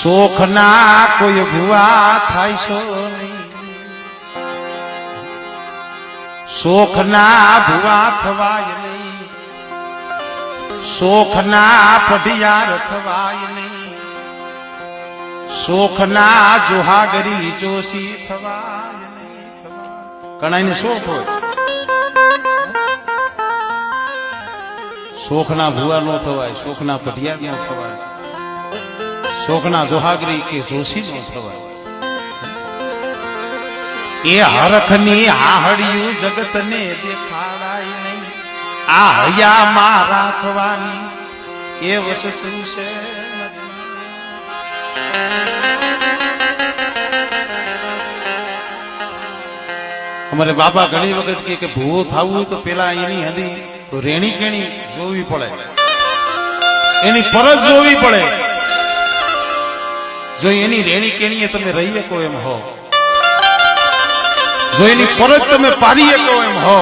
શોખના કોઈ ભુવા થાય છો નહીં, શોખના ભુવા થવાય નહીં, શોખના પઢિયાર થવાય નહીં, શોખના જોહાગરી જોશી થવાય નહીં. કણાઈને શોખ હોય, શોખના ભુવા નો થવાય, શોખના પઢિયાર નો થવાય, શોખના જોહાગરી કે જોશી નો થવાય. એ હરખની હાહડિયું જગતને દેખાડાય નહીં, આ હૈયામાં રાખવાની એ વસ્તુ છે. અમારે બાપા ઘણી વખત કે ભૂવો થવું તો પેલા એની હદી રેણી કેણી જોવી પડે, એની પરત જોવી પડે. જો એની રેણી કેણીએ તમે રહી શકો એમ હો, જો એની પરત તમે પાડી શકો એમ હો,